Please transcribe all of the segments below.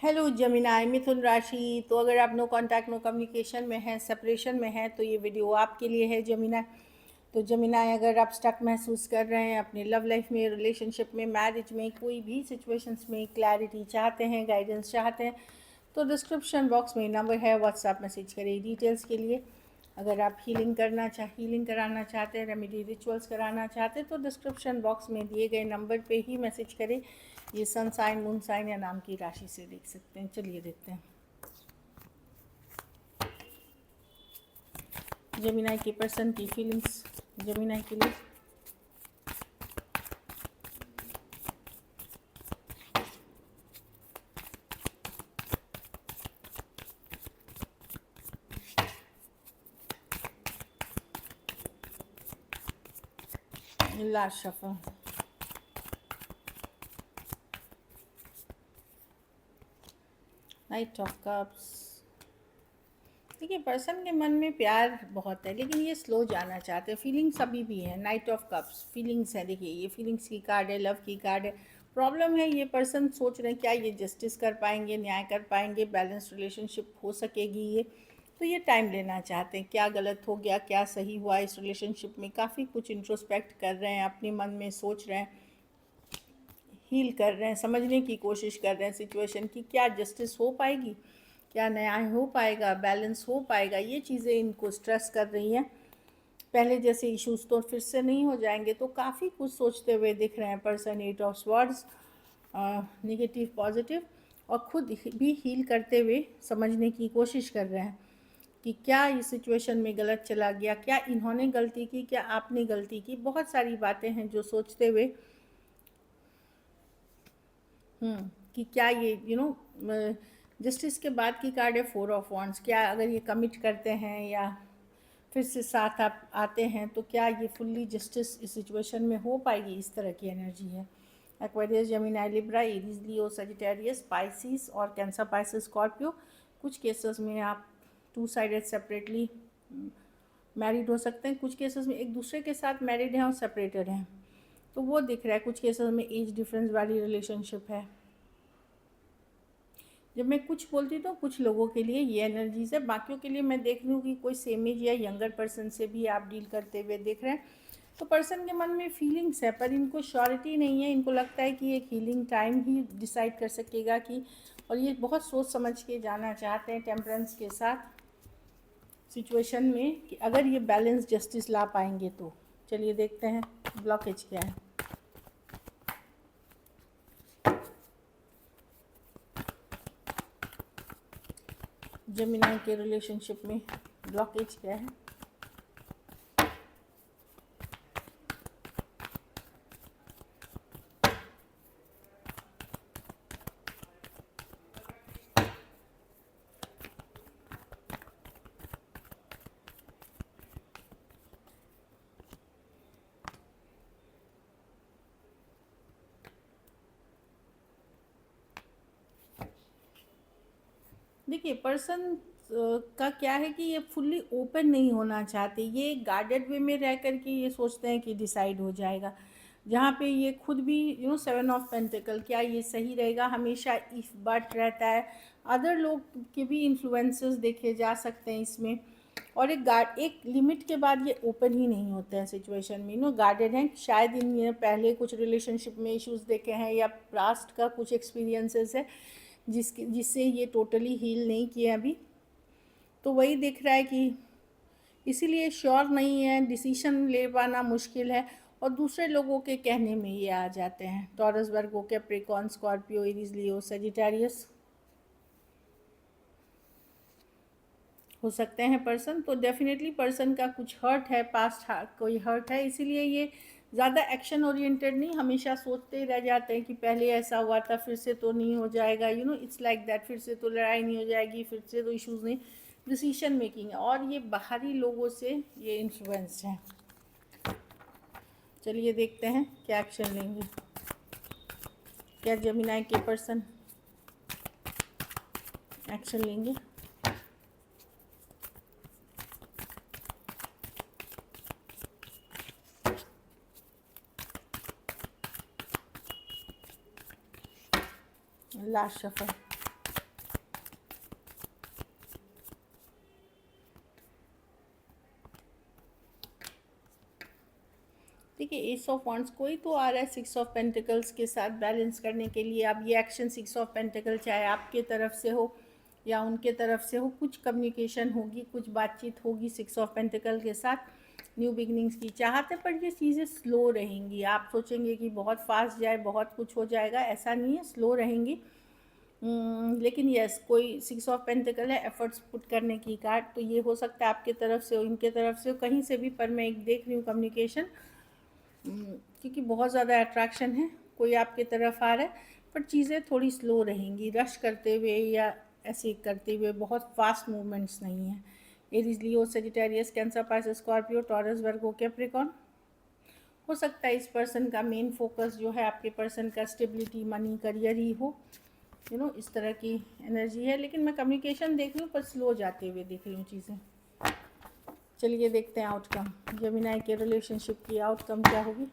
Hello जमिनाई मिथुन राशि। तो अगर आप नो कांटेक्ट नो कम्युनिकेशन में हैं, सेपरेशन में हैं, तो ये वीडियो आपके लिए है जमिनाई। तो जमिनाई, अगर आप स्टक महसूस कर रहे हैं अपनी लव लाइफ में, रिलेशनशिप में, मैरिज में, कोई भी सिचुएशंस में क्लैरिटी चाहते हैं, गाइडेंस चाहते हैं, तो डिस्क्रिप्शन बॉक्स में नंबर है, व्हाट्सएप मैसेज करिए डिटेल्स के लिए। अगर आप हीलिंग कराना चाहते हैं, रेमेडी रिचुअल्स कराना चाहते हैं, तो डिस्क्रिप्शन बॉक्स में दिए गए नंबर पे ही मैसेज करें। ये सन साइन, मून साइन या नाम की राशि से देख सकते हैं। चलिए देखते हैं जेमिनी की पर्सन की फीलिंग्स जेमिनी के लिए। Last shuffle. Night of cups. देखिए, पर्सन के मन में प्यार बहुत है, लेकिन ये स्लो जाना चाहते हैं। फीलिंग्स अभी भी है। नाइट ऑफ कप्स फीलिंग्स है। देखिए, ये फीलिंग्स की कार्ड है, लव की कार्ड है। प्रॉब्लम है, ये पर्सन सोच रहे हैं क्या ये जस्टिस कर पाएंगे, न्याय कर पाएंगे, बैलेंस रिलेशनशिप हो सकेगी ये। तो ये टाइम लेना चाहते हैं। क्या गलत हो गया, क्या सही हुआ इस रिलेशनशिप में, काफ़ी कुछ इंट्रोस्पेक्ट कर रहे हैं, अपने मन में सोच रहे हैं, हील कर रहे हैं, समझने की कोशिश कर रहे हैं सिचुएशन की। क्या जस्टिस हो पाएगी, क्या न्याय हो पाएगा, बैलेंस हो पाएगा, ये चीज़ें इनको स्ट्रेस कर रही हैं। पहले जैसे इश्यूज तो फिर से नहीं हो जाएंगे। तो काफ़ी कुछ सोचते हुए दिख रहे हैं person. Eight of swords, negative positive, और खुद भी हील करते हुए समझने की कोशिश कर रहे हैं कि क्या इस सिचुएशन में गलत चला गया, क्या इन्होंने गलती की, क्या आपने गलती की। बहुत सारी बातें हैं जो सोचते हुए कि क्या ये जस्टिस के बाद की कार्ड है फोर ऑफ वॉन्ड्स। क्या अगर ये कमिट करते हैं या फिर से साथ आप आते हैं, तो क्या ये फुल्ली जस्टिस इस सिचुएशन में हो पाएगी। इस तरह की एनर्जी है। एक्वेरियस, जेमिनी, लिब्रा, एरीज, लियो, सजिटेरियस, स्पाइसिस और कैंसर, पाइसिस, स्कॉर्पियो। कुछ केसेस में आप टू साइडेड सेपरेटली मैरिड हो सकते हैं। कुछ केसेस में एक दूसरे के साथ मैरिड हैं और सेपरेटेड हैं, तो वो दिख रहा है। कुछ केसेस में एज डिफरेंस वाली रिलेशनशिप है। जब मैं कुछ बोलती तो कुछ लोगों के लिए ये एनर्जीज है, बाकियों के लिए मैं देख रही हूँ कि कोई सेम एज या यंगर पर्सन से भी आप डील करते हुए देख रहे हैं। तो पर्सन के मन में फीलिंग्स है, पर इनको श्योरिटी नहीं है। इनको लगता है कि एक हीलिंग टाइम ही डिसाइड कर सकेगा कि, और ये बहुत सोच समझ के जाना चाहते हैं टेम्परेंस के साथ सिचुएशन में, कि अगर ये बैलेंस जस्टिस ला पाएंगे तो। चलिए देखते हैं ब्लॉकेज क्या है। जेमिनी के रिलेशनशिप में ब्लॉकेज क्या है। देखिए, पर्सन का क्या है कि ये फुल्ली ओपन नहीं होना चाहते। ये गार्डेड वे में रह कर के ये सोचते हैं कि डिसाइड हो जाएगा। जहाँ पे ये खुद भी सेवन ऑफ पेंटिकल, क्या ये सही रहेगा, हमेशा इफ बट रहता है। अदर लोग के भी इन्फ्लुएंसेस देखे जा सकते हैं इसमें। और एक लिमिट के बाद ये ओपन ही नहीं होते हैं सिचुएशन में। गार्डेड हैं। शायद इन पहले कुछ रिलेशनशिप में इश्यूज देखे हैं, या पास्ट का कुछ एक्सपीरियंसेस है जिससे ये टोटली हील नहीं किया अभी। तो वही दिख रहा है कि इसीलिए श्योर नहीं है, डिसीजन ले पाना मुश्किल है, और दूसरे लोगों के कहने में ये आ जाते हैं। Taurus, Virgo, Capricorn, Scorpio, Aries, लियो, सजिटेरियस हो सकते हैं पर्सन। तो डेफिनेटली पर्सन का कुछ हर्ट है, पास्ट कोई हर्ट है, इसीलिए ये ज़्यादा एक्शन ओरिएंटेड नहीं, हमेशा सोचते रह जाते हैं कि पहले ऐसा हुआ था, फिर से तो नहीं हो जाएगा, इट्स लाइक दैट, फिर से तो लड़ाई नहीं हो जाएगी, फिर से तो इश्यूज़ नहीं। डिसीजन मेकिंग है, और ये बाहरी लोगों से ये इन्फ्लुएंस्ड है। चलिए देखते हैं क्या एक्शन लेंगे। क्या जेमिनी के पर्सन एक्शन लेंगे। Last shuffle. देखिए एस ऑफ वॉन्ड्स कोई तो आ रहा है सिक्स ऑफ पेंटिकल्स के साथ बैलेंस करने के लिए। अब ये एक्शन सिक्स ऑफ पेंटिकल चाहे आपके तरफ से हो या उनके तरफ से हो, कुछ कम्युनिकेशन होगी, कुछ बातचीत होगी सिक्स ऑफ पेंटिकल के साथ। न्यू बिगनिंग्स की चाहत है, पर ये चीज़ें स्लो रहेंगी। आप सोचेंगे कि बहुत फास्ट जाए, बहुत कुछ हो जाएगा, ऐसा नहीं है, स्लो रहेंगी। लेकिन यस, कोई सिक्स ऑफ पेंटिकल है, एफर्ट्स पुट करने की कार्ड, तो ये हो सकता है आपके तरफ से हो, इनके तरफ से हो, कहीं से भी। पर मैं एक देख रही हूँ कम्युनिकेशन, क्योंकि बहुत ज़्यादा अट्रैक्शन है, कोई आपके तरफ आ रहा है, पर चीज़ें थोड़ी स्लो रहेंगी। रश करते हुए या ऐसे करते हुए बहुत फास्ट मूवमेंट्स नहीं हैं। Aries, Leo, Sagittarius, Cancer, Pisces, Scorpio, Taurus, Virgo, Capricorn. हो सकता है इस पर्सन का मेन फोकस जो है आपके पर्सन का स्टेबिलिटी, मनी, करियर ही हो, इस तरह की एनर्जी है। लेकिन मैं कम्युनिकेशन देख रही हूँ, पर स्लो जाते हुए देख रही हूँ चीज़ें। चलिए देखते हैं आउटकम, जेमिनी के रिलेशनशिप की आउटकम क्या होगी।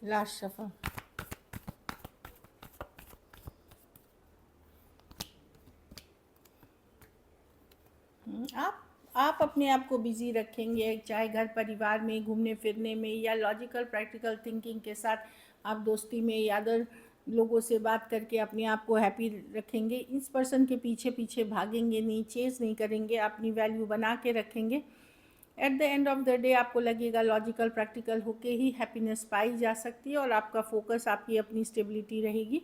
Last shuffle. आप अपने आप को बिजी रखेंगे, चाहे घर परिवार में, घूमने फिरने में, या लॉजिकल प्रैक्टिकल थिंकिंग के साथ आप दोस्ती में या अदर लोगों से बात करके अपने आप को हैप्पी रखेंगे। इस पर्सन के पीछे पीछे भागेंगे नहीं, चेस नहीं करेंगे, अपनी वैल्यू बना के रखेंगे। At the end of the day आपको लगेगा लॉजिकल प्रैक्टिकल होके ही हैप्पीनेस पाई जा सकती है, और आपका फोकस आपकी अपनी स्टेबिलिटी रहेगी।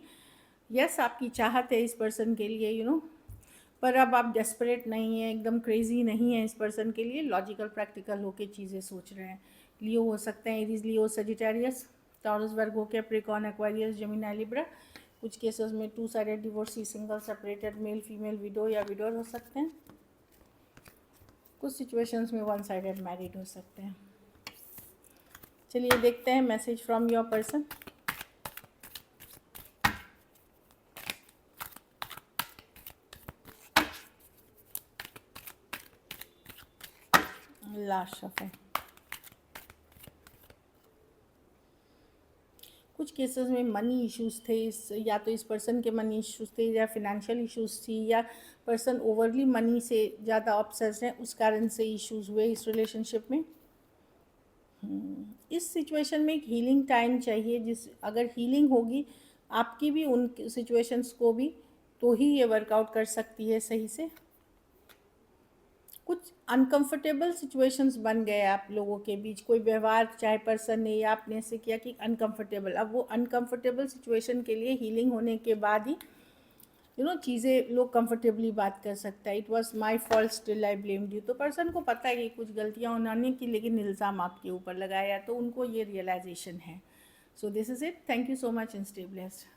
यस, आपकी चाहत है इस पर्सन के लिए, पर अब आप डेस्परेट नहीं हैं, एकदम क्रेजी नहीं है इस पर्सन के लिए, लॉजिकल प्रैक्टिकल होके चीज़ें सोच रहे हैं। लियो हो सकते हैं, एरीज, लियो, Sagittarius, taurus, Virgo, Capricorn, Aquarius, Gemini, Libra. कुछ केसेस में two sided divorcee, single, separated, male female, window या विडोर हो सकते हैं। कुछ सिचुएशंस में वन साइडेड मैरिड हो सकते हैं। चलिए देखते हैं message from your person. Last shuffle. कुछ केसेस में मनी इश्यूज थे, या तो इस पर्सन के मनी इश्यूज थे, या फिनेंशियल इश्यूज थी, या पर्सन ओवरली मनी से ज़्यादा ऑब्सेस्ड है, उस कारण से इश्यूज हुए इस रिलेशनशिप में। इस सिचुएशन में एक हीलिंग टाइम चाहिए, अगर हीलिंग होगी आपकी भी उन सिचुएशंस को भी, तो ही ये वर्कआउट कर सकती है सही से। कुछ अनकंफर्टेबल सिचुएशंस बन गए आप लोगों के बीच, कोई व्यवहार चाहे पर्सन ने या आपने से किया कि अनकंफर्टेबल। अब वो अनकंफर्टेबल सिचुएशन के लिए हीलिंग होने के बाद ही चीज़ें लोग कंफर्टेबली बात कर सकता है। It was my fault, still I blamed you. तो पर्सन को पता है कि कुछ गलतियाँ उन्होंने की, लेकिन इल्ज़ाम आपके ऊपर लगाया, तो उनको ये रियलाइजेशन है। So this is it. Thank you so much and stay blessed.